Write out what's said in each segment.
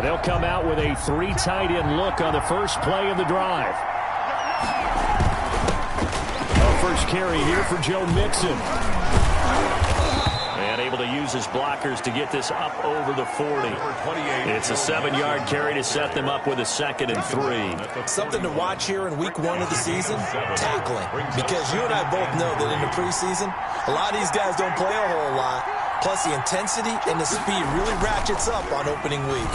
They'll come out with a 3 tight end look on the first play of the drive. Our first carry here for Joe Mixon. And able to use his blockers to get this up over the 40. It's a 7-yard carry to set them up with a 2nd and 3. Something to watch here in week 1 of the season, tackling. Because you and I both know that in the preseason, a lot of these guys don't play a whole lot. Plus the intensity and the speed really ratchets up on opening week.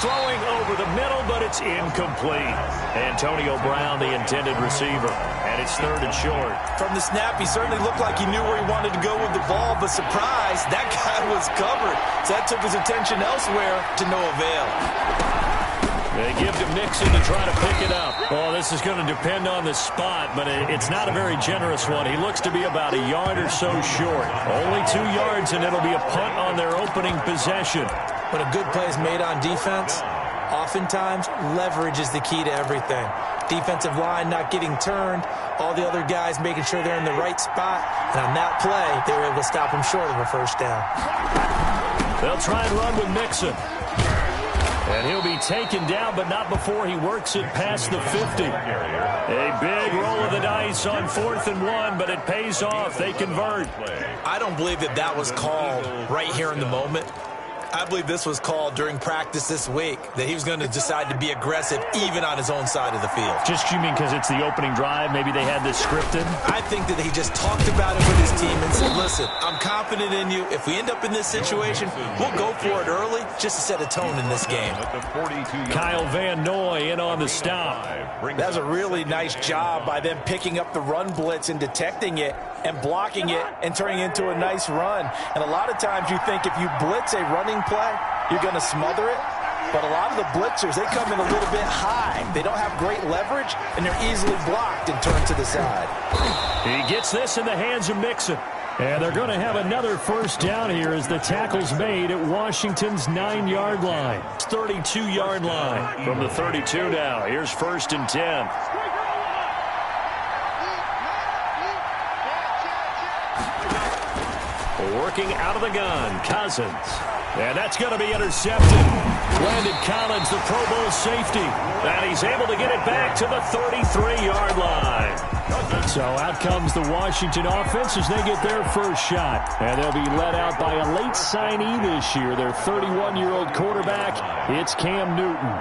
Throwing over the middle, but it's incomplete. Antonio Brown, the intended receiver. And it's 3rd and short. From the snap, he certainly looked like he knew where he wanted to go with the ball, but surprise, that guy was covered. So that took his attention elsewhere to no avail. They give to Mixon to try to pick it up. Oh, this is going to depend on the spot, but it's not a very generous one. He looks to be about a yard or so short. Only 2 yards, and it'll be a punt on their opening possession. When a good play is made on defense, oftentimes leverage is the key to everything. Defensive line not getting turned, all the other guys making sure they're in the right spot, and on that play, they were able to stop him short of a first down. They'll try and run with Mixon. And he'll be taken down, but not before he works it past the 50. A big roll of the dice on 4th and 1, but it pays off. They convert. I don't believe that was called right here in the moment. I believe this was called during practice this week, that he was going to decide to be aggressive even on his own side of the field. Just, you mean because it's the opening drive? Maybe they had this scripted? I think that he just talked about it with his team and said, listen, I'm confident in you. If we end up in this situation, we'll go for it early just to set a tone in this game. Kyle Van Noy in on the stop. That's a really nice job by them picking up the run blitz and detecting it and blocking it and turning it into a nice run. And a lot of times you think if you blitz a running play, you're going to smother it. But a lot of the blitzers, they come in a little bit high. They don't have great leverage, and they're easily blocked and turned to the side. He gets this in the hands of Mixon. And they're going to have another first down here as the tackle's made at Washington's 9-yard line. 32-yard line from the 32 now. Here's 1st and 10. Working out of the gun, Cousins. And that's going to be intercepted. Landon Collins, the Pro Bowl safety. And he's able to get it back to the 33-yard line. So out comes the Washington offense as they get their first shot. And they'll be led out by a late signee this year, their 31-year-old quarterback. It's Cam Newton.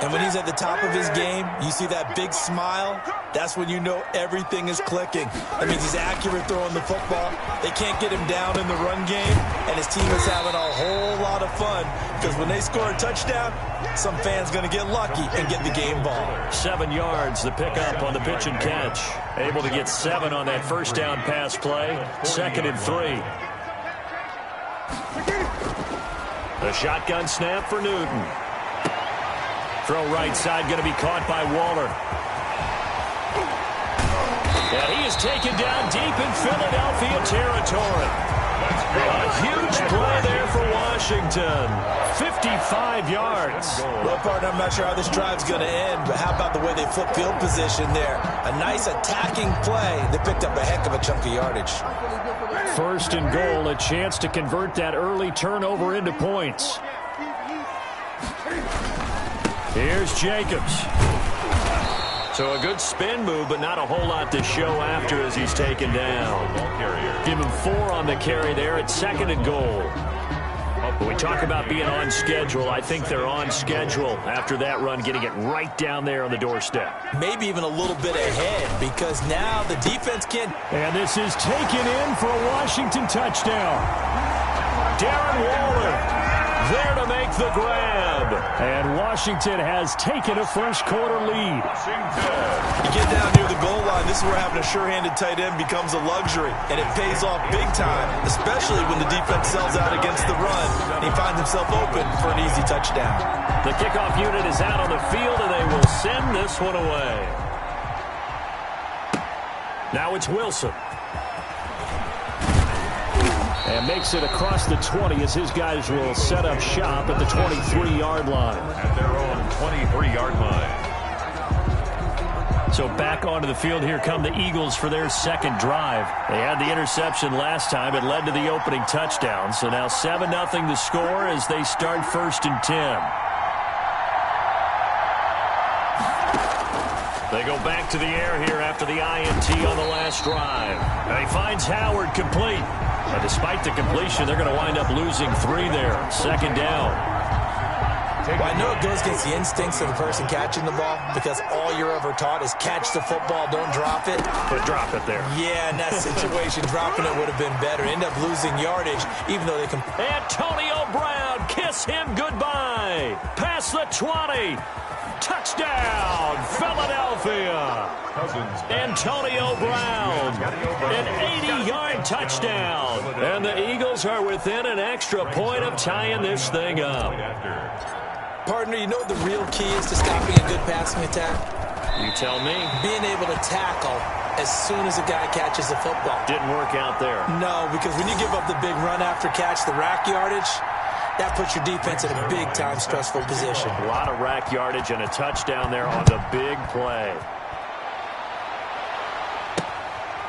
And when he's at the top of his game, you see that big smile, that's when you know everything is clicking. That means he's accurate throwing the football. They can't get him down in the run game, and his team is having a whole lot of fun because when they score a touchdown, some fan's going to get lucky and get the game ball. 7 yards, the pickup on the pitch and catch. Able to get 7 on that first down pass play. 2nd and 3. The shotgun snap for Newton. Throw right side, going to be caught by Waller. And he is taken down deep in Philadelphia territory. A huge play there for Washington. 55 yards. Well, partner, I'm not sure how this drive's going to end, but how about the way they flip field position there? A nice attacking play. They picked up a heck of a chunk of yardage. 1st and goal, a chance to convert that early turnover into points. Here's Jacobs. So a good spin move, but not a whole lot to show after as he's taken down. Give him 4 on the carry there at 2nd and goal. When we talk about being on schedule, I think they're on schedule after that run, getting it right down there on the doorstep. Maybe even a little bit ahead because now the defense can. And this is taken in for a Washington touchdown. Darren Waller there to make the grab. And Washington has taken a first-quarter lead. You get down near the goal line, this is where having a sure-handed tight end becomes a luxury. And it pays off big time, especially when the defense sells out against the run. And he finds himself open for an easy touchdown. The kickoff unit is out on the field, and they will send this one away. Now it's Wilson. And makes it across the 20 as his guys will set up shop at the 23-yard line. At their own 23-yard line. So back onto the field, here come the Eagles for their second drive. They had the interception last time. It led to the opening touchdown. So now 7-0 the score as they start 1st and 10. They go back to the air here after the INT on the last drive. And he finds Howard complete. But despite the completion, they're going to wind up losing 3 there. 2nd down. Well, I know it goes against the instincts of the person catching the ball because all you're ever taught is catch the football, don't drop it. But drop it there. Yeah, in that situation, dropping it would have been better. End up losing yardage, even though they can. Antonio Brown, kiss him goodbye. Past the 20. Touchdown, Philadelphia. Antonio Brown, an 80-yard touchdown. And the Eagles are within an extra point of tying this thing up. Partner, you know what the real key is to stopping a good passing attack? You tell me. Being able to tackle as soon as a guy catches the football. Didn't work out there. No, because when you give up the big run after catch, the rack yardage, that puts your defense in a big-time stressful position. A lot of rack yardage and a touchdown there on the big play.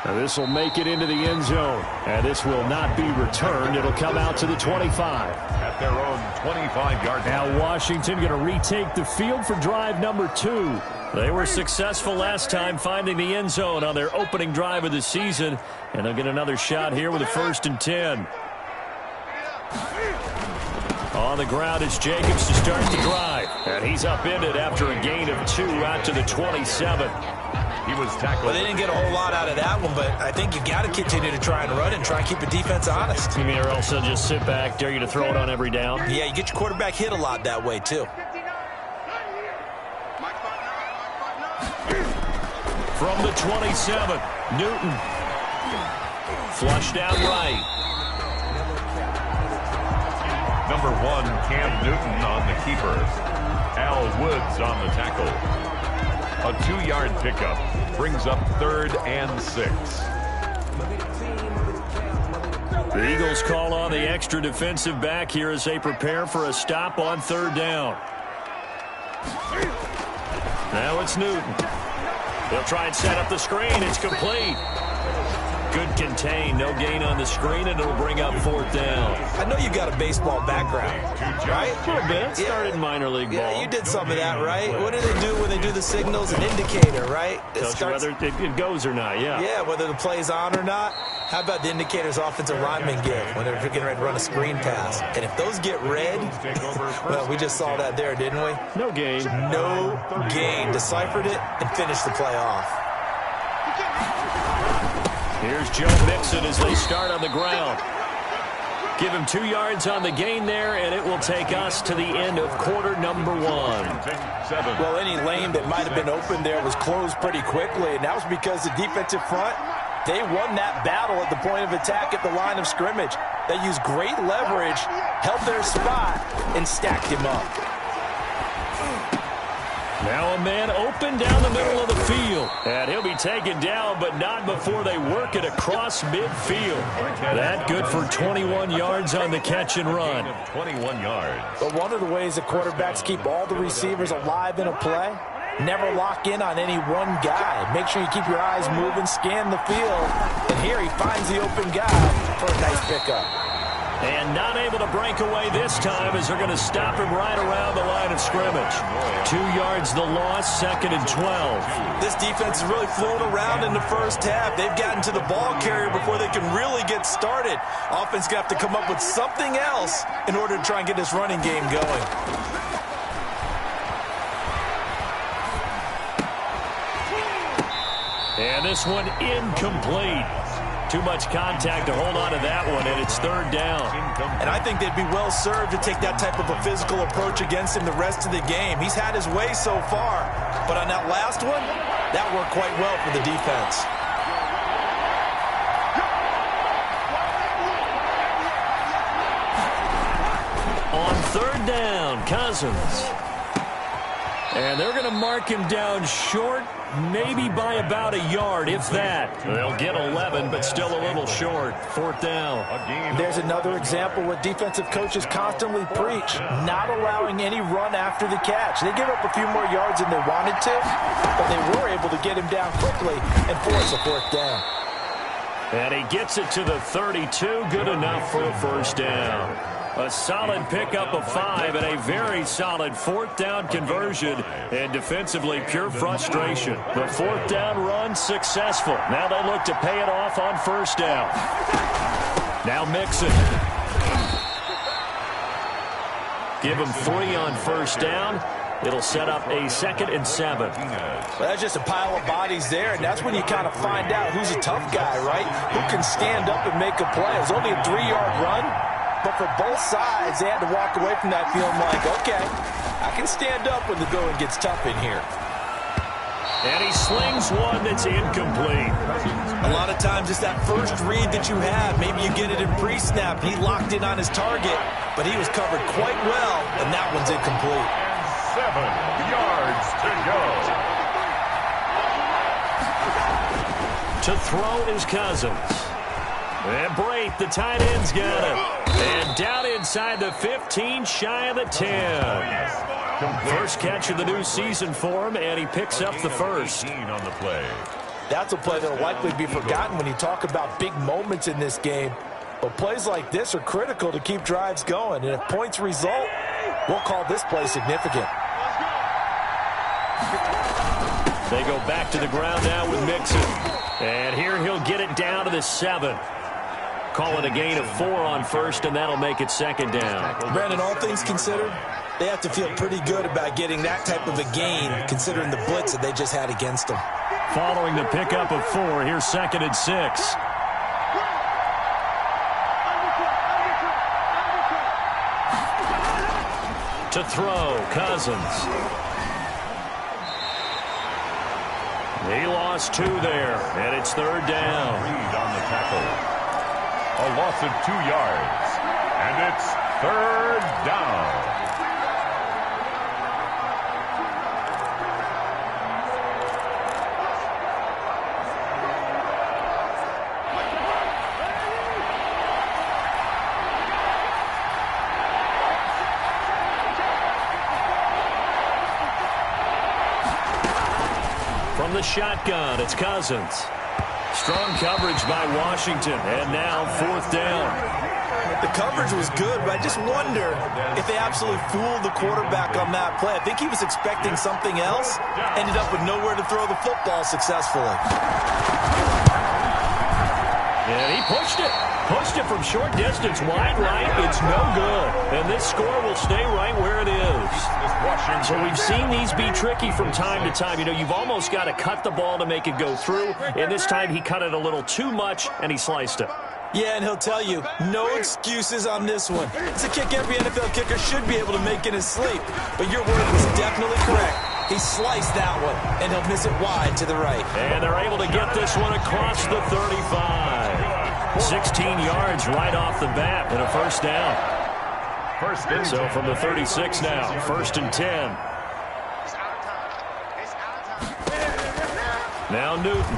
Now this will make it into the end zone. And this will not be returned. It'll come out to the 25. At their own 25-yard line. Now Washington going to retake the field for drive number 2. They were successful last time finding the end zone on their opening drive of the season. And they'll get another shot here with a 1st and 10. On the ground is Jacobs to start the drive. And he's upended after a gain of 2 out to the 27. He was tackled. Well, they didn't get a whole lot out of that one, but I think you've got to continue to try and run and try and keep the defense honest. You mean or else they'll just sit back, dare you to throw it on every down? Yeah, you get your quarterback hit a lot that way, too. From the 27, Newton. Flushed out right. Number 1, Cam Newton on the keeper. Al Woods on the tackle. A 2-yard pickup brings up 3rd and 6. The Eagles call on the extra defensive back here as they prepare for a stop on 3rd down. Now it's Newton. They'll try and set up the screen. It's complete. Good contain. No gain on the screen, and it'll bring up 4th down. I know you got a baseball background, right? A little bit. Started in minor league ball. Yeah, you did some of that, right? What do they do when they do the signals? An indicator, right? Tells you whether it goes or not, yeah. Yeah, whether the play's on or not. How about the indicators offensive linemen give when they're getting ready to run a screen pass? And if those get red, well, we just saw that there, didn't we? No gain. No gain. Deciphered it and finished the play off. Here's Joe Mixon as they start on the ground. Give him 2 yards on the gain there, and it will take us to the end of quarter number 1. Well, any lane that might have been open there was closed pretty quickly, and that was because the defensive front, they won that battle at the point of attack at the line of scrimmage. They used great leverage, held their spot, and stacked him up. Now a man open down the middle of the field. And he'll be taken down, but not before they work it across midfield. That good for 21 yards on the catch and run. 21 yards. But one of the ways that quarterbacks keep all the receivers alive in a play, never lock in on any one guy. Make sure you keep your eyes moving, scan the field. And here he finds the open guy for a nice pickup. And not able to break away this time as they're going to stop him right around the line of scrimmage. 2 yards the loss, 2nd and 12. This defense is really flown around in the first half. They've gotten to the ball carrier before they can really get started. Offense got to come up with something else in order to try and get this running game going. And this one incomplete. Too much contact to hold on to that one, and it's 3rd down. And I think they'd be well served to take that type of a physical approach against him the rest of the game. He's had his way so far, but on that last one, that worked quite well for the defense. On 3rd down, Cousins. And they're going to mark him down short, maybe by about a yard, if that. They'll get 11, but still a little short. 4th down. There's another example what defensive coaches constantly preach, not allowing any run after the catch. They give up a few more yards than they wanted to, but they were able to get him down quickly and force a 4th down. And he gets it to the 32, good enough for a 1st down. A solid pickup of 5 and a very solid 4th down conversion. And defensively, pure frustration. The 4th down run successful. Now they look to pay it off on 1st down. Now Mixon. Give him 3 on 1st down. It'll set up a 2nd and 7. Well, that's just a pile of bodies there, and that's when you kind of find out who's a tough guy, right? Who can stand up and make a play. It was only a 3-yard run. But for both sides, they had to walk away from that feeling like, okay, I can stand up when the going gets tough in here. And he slings one that's incomplete. A lot of times it's that first read that you have. Maybe you get it in pre-snap. He locked in on his target, but he was covered quite well, and that one's incomplete. 7 yards to go. To throw is Cousins. And Brate, the tight end's got it. And down inside the 15, shy of the 10. First catch of the new season for him, and he picks up the first. On the play. That's a play that will likely be forgotten when you talk about big moments in this game. But plays like this are critical to keep drives going. And if points result, we'll call this play significant. They go back to the ground now with Mixon. And here he'll get it down to the 7. Call it a gain of 4 on 1st, and that'll make it 2nd down. Brandon, all things considered, they have to feel pretty good about getting that type of a gain, considering the blitz that they just had against them. Following the pickup of 4, here's 2nd and 6. To throw, Cousins. He lost 2 there, and it's 3rd down. Reed on the tackle. A loss of 2 yards, and it's 3rd down. From the shotgun, it's Cousins. Strong coverage by Washington, and now 4th down. The coverage was good, but I just wonder if they absolutely fooled the quarterback on that play. I think he was expecting something else, ended up with nowhere to throw the football successfully. And he pushed it. Pushed it from short distance, wide right. It's no good. And this score will stay right where it is. So we've seen these be tricky from time to time. You know, you've almost got to cut the ball to make it go through. And this time he cut it a little too much, and he sliced it. Yeah, and he'll tell you, no excuses on this one. It's a kick every NFL kicker should be able to make in his sleep. But your word was definitely correct. He sliced that one, and he'll miss it wide to the right. And they're able to get this one across the 35. 16 yards right off the bat and a 1st down. So from the 36 now, 1st and 10. Now Newton.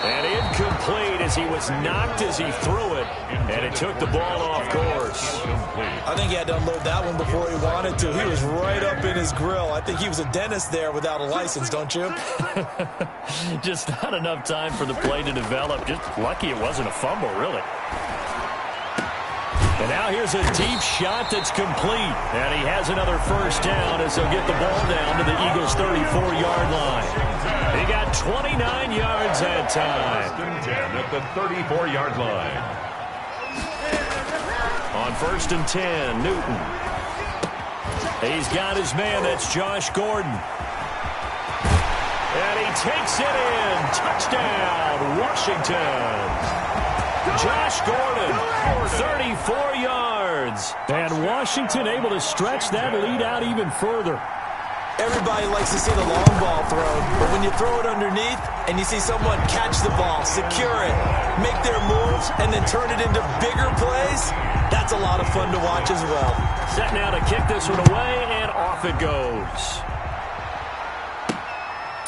And incomplete as he was knocked as he threw it. And it took the ball off course. I think he had to unload that one before he wanted to. He was right up in his grill. I think he was a dentist there without a license, don't you? Just not enough time for the play to develop. Just lucky it wasn't a fumble, really. And now here's a deep shot that's complete. And he has another 1st down as they'll get the ball down to the Eagles' 34-yard line. He got 29 yards that time. 1st and 10 at the 34-yard line. On 1st and 10, Newton. He's got his man. That's Josh Gordon. And he takes it in. Touchdown, Washington. Josh Gordon, 34 yards. And Washington able to stretch that lead out even further. Everybody likes to see the long ball thrown, but when you throw it underneath and you see someone catch the ball, secure it, make their moves, and then turn it into bigger plays, that's a lot of fun to watch as well. Set now to kick this one away, and off it goes.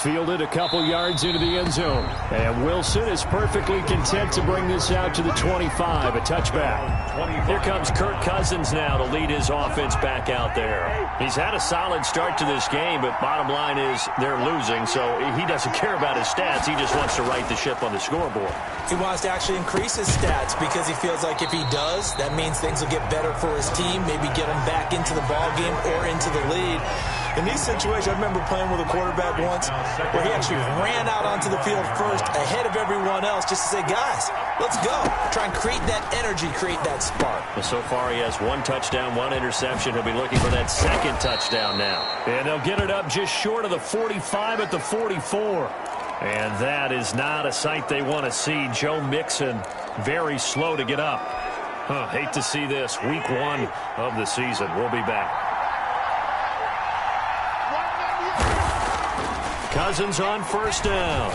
Fielded a couple yards into the end zone. And Wilson is perfectly content to bring this out to the 25, a touchback. Here comes Kirk Cousins now to lead his offense back out there. He's had a solid start to this game, but bottom line is they're losing, so he doesn't care about his stats. He just wants to right the ship on the scoreboard. He wants to actually increase his stats because he feels like if he does, that means things will get better for his team, maybe get him back into the ball game or into the lead. In these situations, I remember playing with a quarterback once where he actually ran out onto the field first ahead of everyone else just to say, guys, let's go. Try and create that energy, create that spark. Well, so far he has 1 touchdown, 1 interception. He'll be looking for that second touchdown now. And they'll get it up just short of the 45 at the 44. And that is not a sight they want to see. Joe Mixon very slow to get up. Hate to see this. Week 1 of the season. We'll be back. Cousins on first down.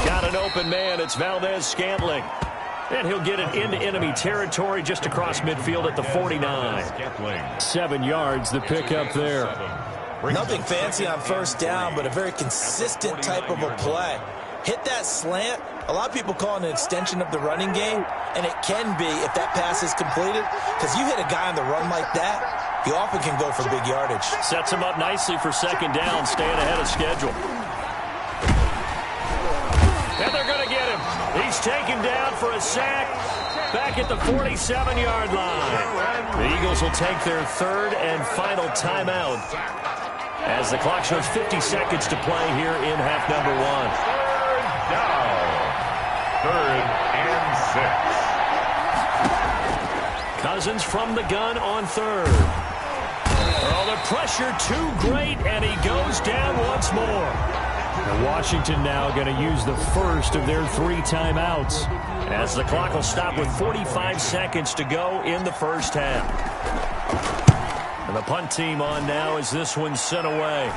Got an open man. It's Valdez-Scantling. And he'll get it into enemy territory just across midfield at the 49. 7 yards, the pickup there. Nothing fancy on first down, but a very consistent type of a play. Hit that slant. A lot of people call it an extension of the running game, and it can be if that pass is completed, because you hit a guy on the run like that, he often can go for big yardage. Sets him up nicely for second down, staying ahead of schedule. And they're going to get him. He's taken down for a sack back at the 47-yard line. The Eagles will take their third and final timeout as the clock shows 50 seconds to play here in half number 1. Down. 3rd and 6. Cousins from the gun on 3rd. Oh, the pressure too great, and he goes down once more. And Washington now going to use the first of their 3 timeouts as the clock will stop with 45 seconds to go in the first half. And the punt team on now as this one's sent away.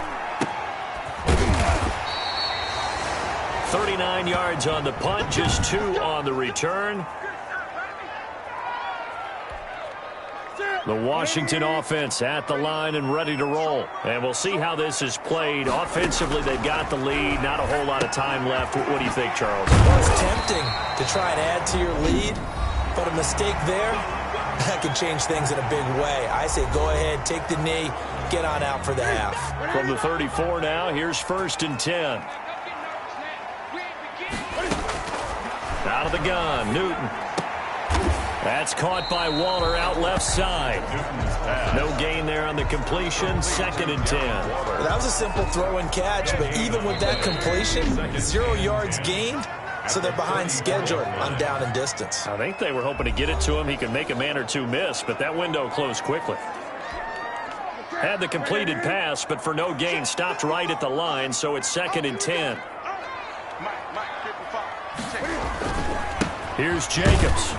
39 yards on the punt, just 2 on the return. The Washington offense at the line and ready to roll. And we'll see how this is played. Offensively, they've got the lead. Not a whole lot of time left. What do you think, Charles? Well, it's tempting to try and add to your lead, but a mistake there, that could change things in a big way. I say go ahead, take the knee, get on out for the half. From the 34 now, here's 1st and 10. Out of the gun, Newton. That's caught by Waller out left side. No gain there on the completion. 2nd and 10. Well, that was a simple throw and catch, but even with that completion, 0 yards gained, so they're behind schedule on down and distance. I think they were hoping to get it to him. He could make a man or 2 miss, but that window closed quickly. Had the completed pass, but for no gain, stopped right at the line, so it's 2nd and 10. Here's Jacobs.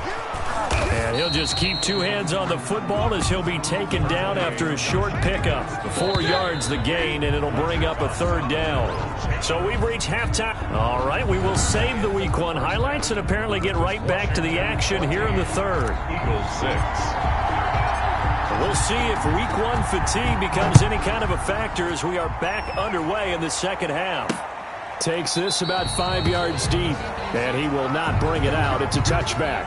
And he'll just keep 2 hands on the football as he'll be taken down after a short pickup. 4 yards the gain, and it'll bring up a 3rd down. So we've reached halftime. All right, we will save the Week 1 highlights and apparently get right back to the action here in the 3rd. Eagles 6. We'll see if Week 1 fatigue becomes any kind of a factor as we are back underway in the second half. Takes this about 5 yards deep, and he will not bring it out. It's a touchback.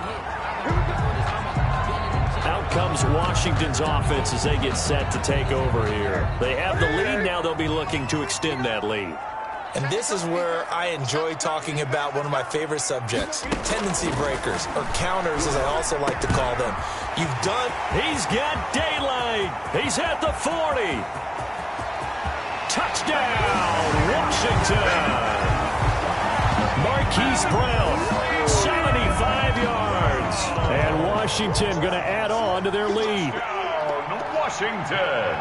Out comes Washington's offense as they get set to take over here. They have the lead. Now they'll be looking to extend that lead. And this is where I enjoy talking about one of my favorite subjects, tendency breakers, or counters as I also like to call them. He's got daylight. He's at the 40. Touchdown, Washington. Marquise Brown, 75 yards. And Washington going to add on to their lead. Washington.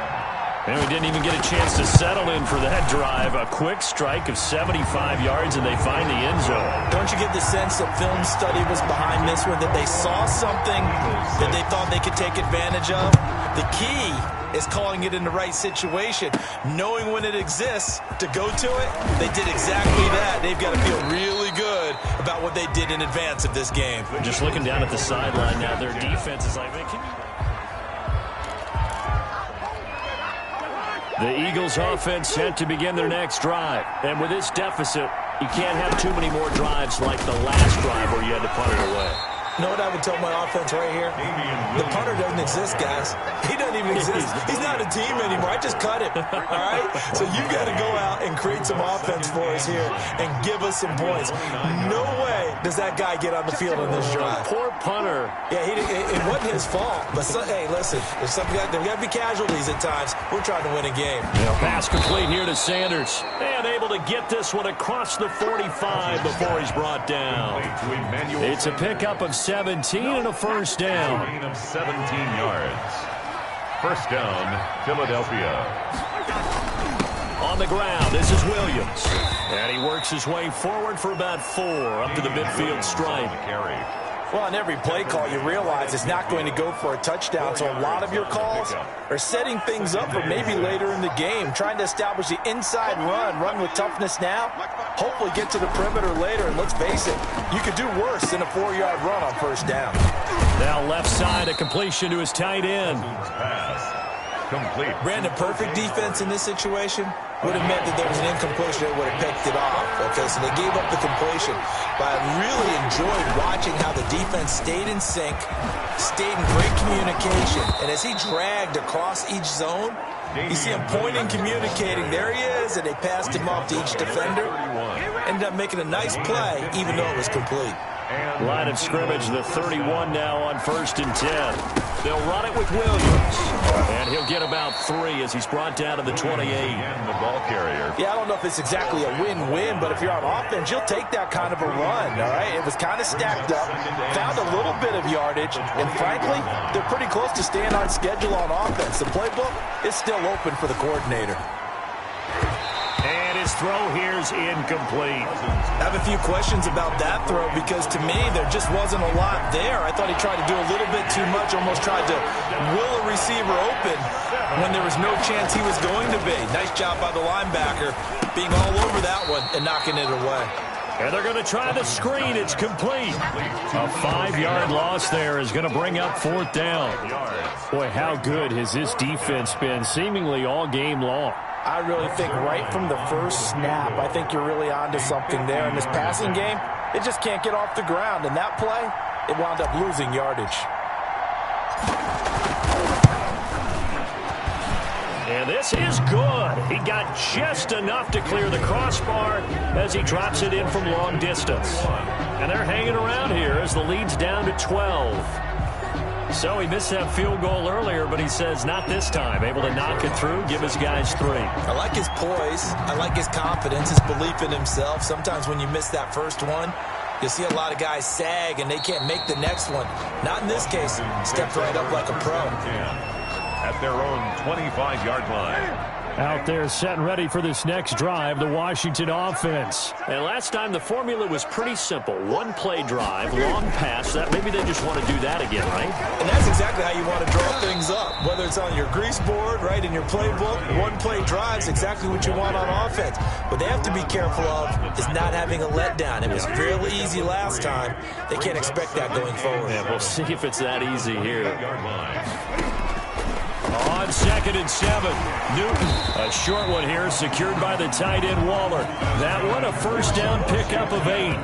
And we didn't even get a chance to settle in for that drive. A quick strike of 75 yards, and they find the end zone. Don't you get the sense that film study was behind this one, that they saw something that they thought they could take advantage of? The key is calling it in the right situation, knowing when it exists to go to it. They did exactly that. They've got to feel really good about what they did in advance of this game. Just looking down at the sideline now, their defense is like, man, can you... The Eagles offense set to begin their next drive. And with this deficit, you can't have too many more drives like the last drive where you had to punt it away. You know what I would tell my offense right here? The punter doesn't exist, guys. He doesn't even exist. He's not a team anymore. I just cut him. All right? So you got to go out and create some offense for us here and give us some points. No way does that guy get on the field in this drive. Poor punter. Yeah, it wasn't his fault. But, hey, listen, there's got to be casualties at times. We're trying to win a game. Pass complete here to Sanders. And able to get this one across the 45 before he's brought down. It's a pickup of 17 and a first down. Gain of 17 yards. First down, Philadelphia. On the ground, this is Williams. And he works his way forward for about 4 up to the midfield stripe. Well, on every play call, you realize it's not going to go for a touchdown, so a lot of your calls are setting things up for maybe later in the game, trying to establish the inside run with toughness now, hopefully get to the perimeter later, and let's face it, you could do worse than a 4-yard run on first down. Now left side, a completion to his tight end. Complete. Brandon, perfect defense in this situation would have meant that there was an incompletion that would have picked it off. Okay, so they gave up the completion. But I really enjoyed watching how the defense stayed in sync, stayed in great communication. And as he dragged across each zone, you see him pointing, communicating. There he is, and they passed him off to each defender. Ended up making a nice play, even though it was complete. Line of scrimmage, the 31 now on 1st and 10. They'll run it with Williams. And he'll get about 3 as he's brought down to the 28. And the ball carrier. Yeah, I don't know if it's exactly a win-win, but if you're on offense, you'll take that kind of a run, all right? It was kind of stacked up, found a little bit of yardage, and frankly, they're pretty close to staying on schedule on offense. The playbook is still open for the coordinator. And his throw here's incomplete. I have a few questions about that throw because, to me, there just wasn't a lot there. I thought he tried to do a little bit too much, almost tried to will a receiver open when there was no chance he was going to be. Nice job by the linebacker being all over that one and knocking it away. And they're going to try the screen. It's complete. A 5-yard loss there is going to bring up 4th down. Boy, how good has this defense been seemingly all game long? I really think right from the first snap, I think you're really onto something there. In this passing game, it just can't get off the ground. And that play, it wound up losing yardage. And this is good. He got just enough to clear the crossbar as he drops it in from long distance. And they're hanging around here as the lead's down to 12. So he missed that field goal earlier, but he says not this time. Able to knock it through, give his guys 3. I like his poise. I like his confidence, his belief in himself. Sometimes when you miss that first one, you see a lot of guys sag and they can't make the next one. Not in this case. Stepped right up like a pro. At their own 25-yard line. Out there set and ready for this next drive, the Washington offense. And last time the formula was pretty simple. 1-play drive, long pass. Maybe they just want to do that again, right? And that's exactly how you want to draw things up. Whether it's on your grease board, right, in your playbook, 1-play drives, exactly what you want on offense. What they have to be careful of is not having a letdown. It was fairly easy last time. They can't expect that going forward. Yeah, we'll see if it's that easy here. On 2nd and 7, Newton, a short one here, secured by the tight end Waller. That one a first down pickup of 8.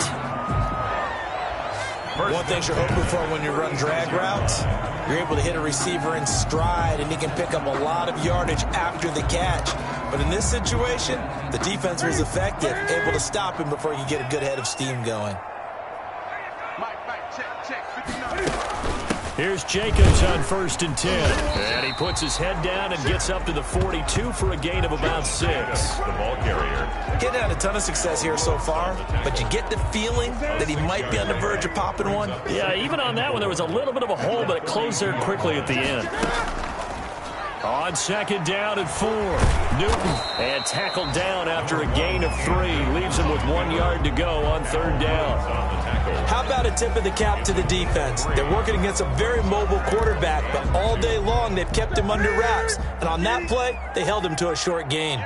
One thing you're hoping for when you run drag routes, you're able to hit a receiver in stride, and he can pick up a lot of yardage after the catch. But in this situation, the defense was effective, able to stop him before he could get a good head of steam going. Here's Jacobs on 1st and 10. And he puts his head down and gets up to the 42 for a gain of about 6. The ball carrier. Getting had a ton of success here so far, but you get the feeling that he might be on the verge of popping one. Yeah, even on that one, there was a little bit of a hole, but it closed there quickly at the end. On 2nd down and 4, Newton, and tackled down after a gain of 3. Leaves him with 1 yard to go on 3rd down. How about a tip of the cap to the defense? They're working against a very mobile quarterback, but all day long they've kept him under wraps. And on that play, they held him to a short gain.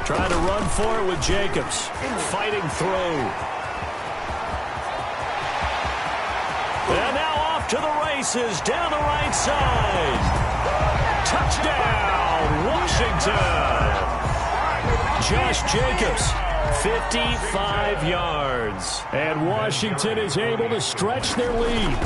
Trying to run for it with Jacobs. Fighting through. And now off to the races down the right side. Touchdown, Washington. Josh Jacobs, 55 yards. And Washington is able to stretch their lead.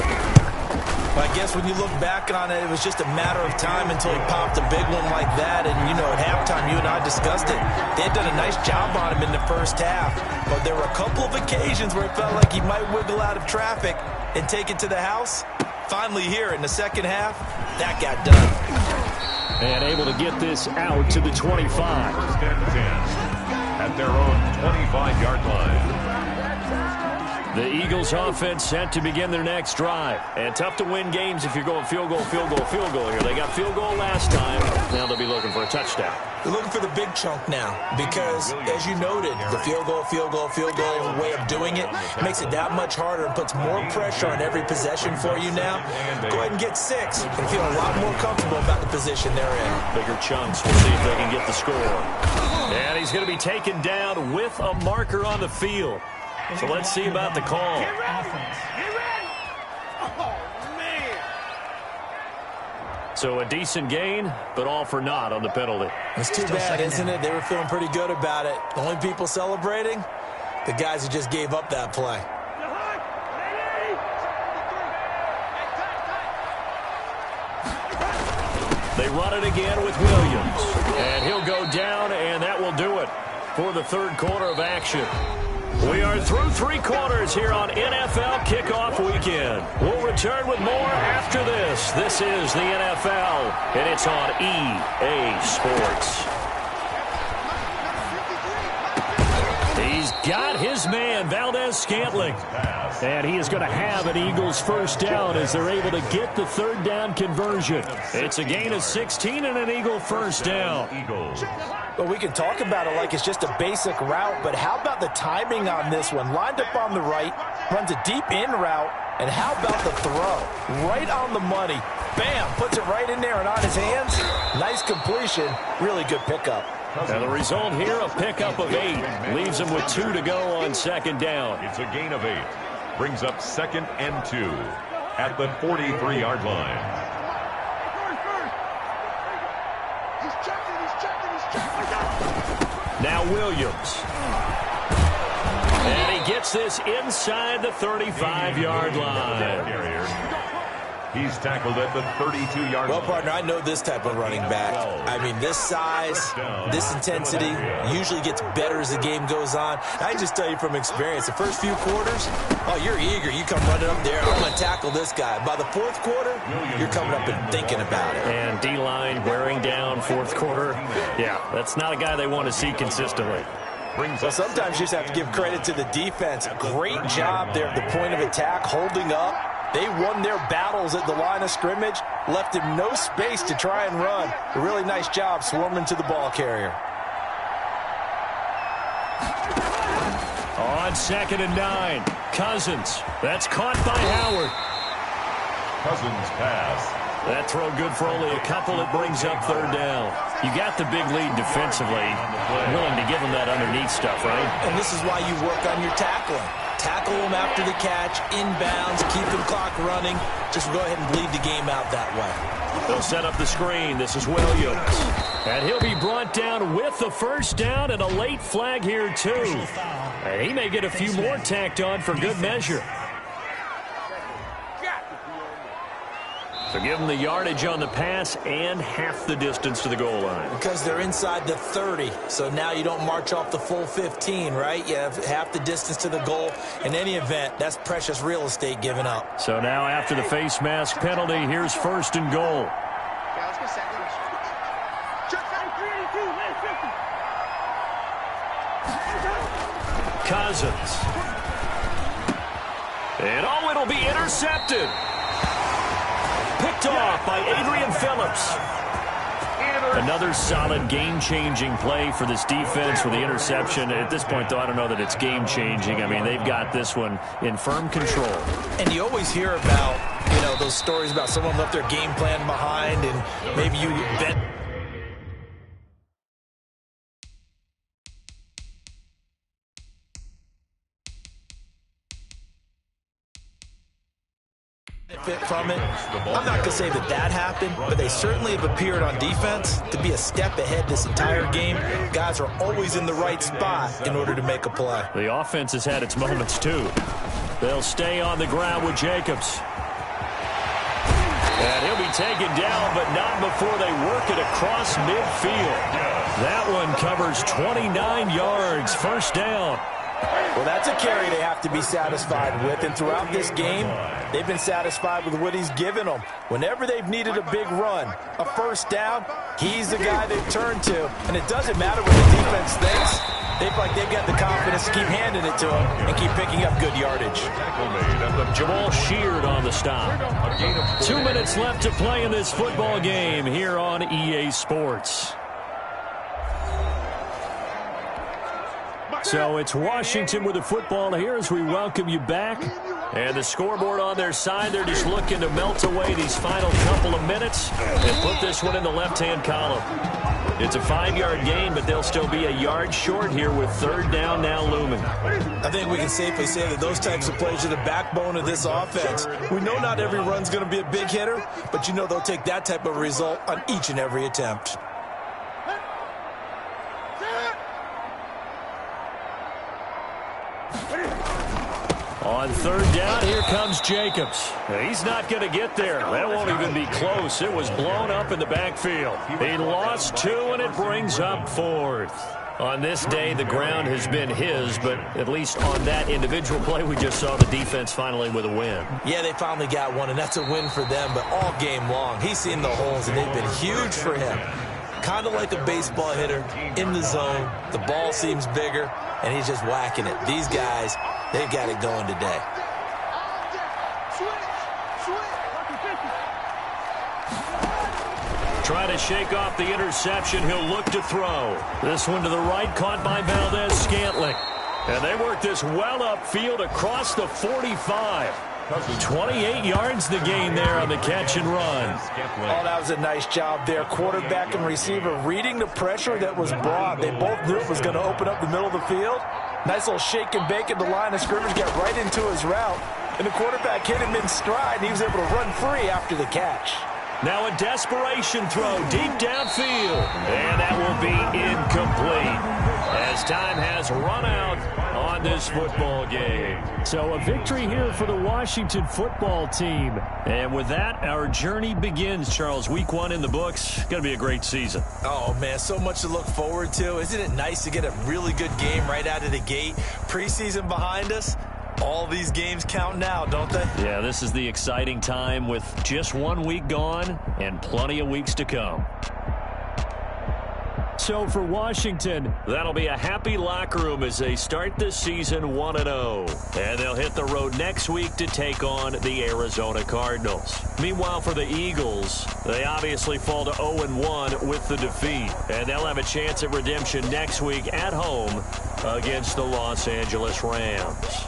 I guess when you look back on it, it was just a matter of time until he popped a big one like that. And, you know, at halftime, you and I discussed it. They had done a nice job on him in the first half. But there were a couple of occasions where it felt like he might wiggle out of traffic and take it to the house. Finally here in the second half, that got done. And able to get this out to the 25. First and 10 at their own 25-yard line. The Eagles offense set to begin their next drive. And tough to win games if you're going field goal, field goal, field goal here. They got field goal last time. Now they'll be looking for a touchdown. They're looking for the big chunk now because, as you noted, the field goal way of doing it makes it that much harder and puts more pressure on every possession for you now. Go ahead and get 6 and feel a lot more comfortable about the position they're in. Bigger chunks. We'll see if they can get the score. And he's going to be taken down with a marker on the field. So let's see about the call. Get ready. Oh, man. So a decent gain, but all for naught on the penalty. It's too bad, isn't it? They were feeling pretty good about it. The only people celebrating, the guys who just gave up that play. They run it again with Williams. And he'll go down, and that will do it for the third quarter of action. We are through 3 quarters here on NFL Kickoff Weekend. We'll return with more after this. This is the NFL, and it's on EA Sports. He's got his man, Valdez-Scantling. And he is going to have an Eagles first down as they're able to get the third down conversion. It's a gain of 16 and an Eagle first down. Well, we can talk about it like it's just a basic route, but how about the timing on this one? Lined up on the right, runs a deep in route, and how about the throw? Right on the money. Bam, puts it right in there and on his hands. Nice completion, really good pickup. And the result here, a pickup of 8. Leaves him with 2 to go on second down. It's a gain of 8. Brings up 2nd and 2 at the 43-yard line. Now Williams. And he gets this inside the 35-yard line. He's tackled at the 32-yard line. Well, partner, I know this type of running back. I mean, this size, this intensity usually gets better as the game goes on. I can just tell you from experience, the first few quarters, oh, you're eager. You come running up there, I'm going to tackle this guy. By the fourth quarter, you're coming up and thinking about it. And D-line wearing down fourth quarter. Yeah, that's not a guy they want to see consistently. Well, sometimes you just have to give credit to the defense. Great job there at the point of attack, holding up. They won their battles at the line of scrimmage, left him no space to try and run. A really nice job swarming to the ball carrier. On 2nd and 9, Cousins. That's caught by Howard. Cousins pass. That throw good for only a couple. It brings up third down. You got the big lead defensively. Willing to give them that underneath stuff, right? And this is why you work on your tackling. Tackle them after the catch, inbounds, keep the clock running. Just go ahead and bleed the game out that way. They'll set up the screen. This is Williams. And he'll be brought down with the first down and a late flag here, too. And he may get a few more tacked on for good measure. So give them the yardage on the pass and half the distance to the goal line. Because they're inside the 30, so now you don't march off the full 15, right? You have half the distance to the goal. In any event, that's precious real estate given up. So now after the face mask penalty, here's 1st and goal. Cousins. And oh, it'll be intercepted. Picked off by Adrian Phillips. Another solid game-changing play for this defense with the interception. At this point, though, I don't know that it's game-changing. I mean, they've got this one in firm control. And you always hear about, you know, those stories about someone left their game plan behind and maybe you bet. benefit from it. I'm not going to say that that happened, but they certainly have appeared on defense to be a step ahead this entire game. Guys are always in the right spot in order to make a play. The offense has had its moments, too. They'll stay on the ground with Jacobs. And he'll be taken down, but not before they work it across midfield. That one covers 29 yards, first down. Well, that's a carry they have to be satisfied with, and throughout this game, they've been satisfied with what he's given them. Whenever they've needed a big run, a first down, he's the guy they've turned to. And it doesn't matter what the defense thinks. They feel like they've got the confidence to keep handing it to him and keep picking up good yardage. Jamal Sheard on the stop. 2 minutes left to play in this football game here on EA Sports. So it's Washington with the football here as we welcome you back. And the scoreboard on their side, they're just looking to melt away these final couple of minutes and put this one in the left-hand column. It's a 5-yard gain, but they'll still be a yard short here with third down now looming. I think we can safely say that those types of plays are the backbone of this offense. We know not every run's going to be a big hitter, but you know they'll take that type of result on each and every attempt. On third down, here comes Jacobs. He's not going to get there. That won't even be close. It was blown up in the backfield. He lost 2, and it brings up 4th. On this day, the ground has been his, but at least on that individual play, we just saw the defense finally with a win. Yeah, they finally got one, and that's a win for them, but all game long, he's seen the holes, and they've been huge for him. Kind of like a baseball hitter in the zone. The ball seems bigger, and he's just whacking it. These guys, they've got it going today. Try to shake off the interception. He'll look to throw. This one to the right, caught by Valdez-Scantling. And they work this well upfield across the 45. 28 yards the gain there on the catch and run. Oh, that was a nice job there. Quarterback and receiver reading the pressure that was brought. They both knew it was going to open up the middle of the field. Nice little shake and bake at the line of scrimmage, got right into his route. And the quarterback hit him in stride, and he was able to run free after the catch. Now a desperation throw deep downfield. And that will be incomplete as time has run out on this football game. So a victory here for the Washington football team. And with that, our journey begins, Charles. Week 1 in the books. Going to be a great season. Oh, man, so much to look forward to. Isn't it nice to get a really good game right out of the gate? Preseason behind us. All these games count now, don't they? Yeah, this is the exciting time with just 1 week gone and plenty of weeks to come. So for Washington, that'll be a happy locker room as they start this season 1-0. And they'll hit the road next week to take on the Arizona Cardinals. Meanwhile, for the Eagles, they obviously fall to 0-1 with the defeat. And they'll have a chance at redemption next week at home against the Los Angeles Rams.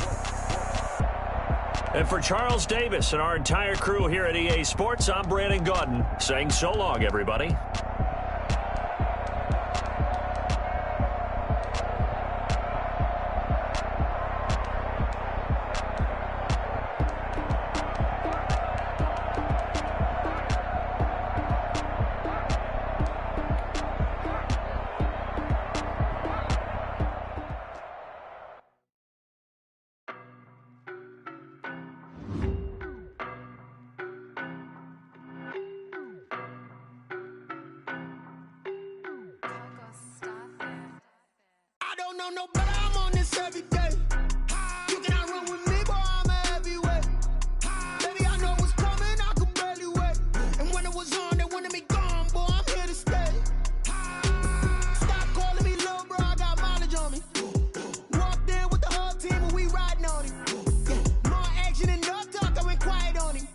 And for Charles Davis and our entire crew here at EA Sports, I'm Brandon Gaudin saying so long, everybody. No, but I'm on this every day. You cannot run with me, boy, I'm a heavyweight. Baby, I know what's coming, I could barely wait. And when it was on, they wanted me gone, boy, I'm here to stay. Stop calling me little bro, I got mileage on me. Walked in with the whole team and we riding on him. More action and no talk, I went quiet on him.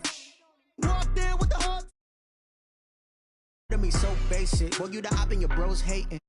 Walked in with the whole team. Me so basic, boy, you the op and your bros hating.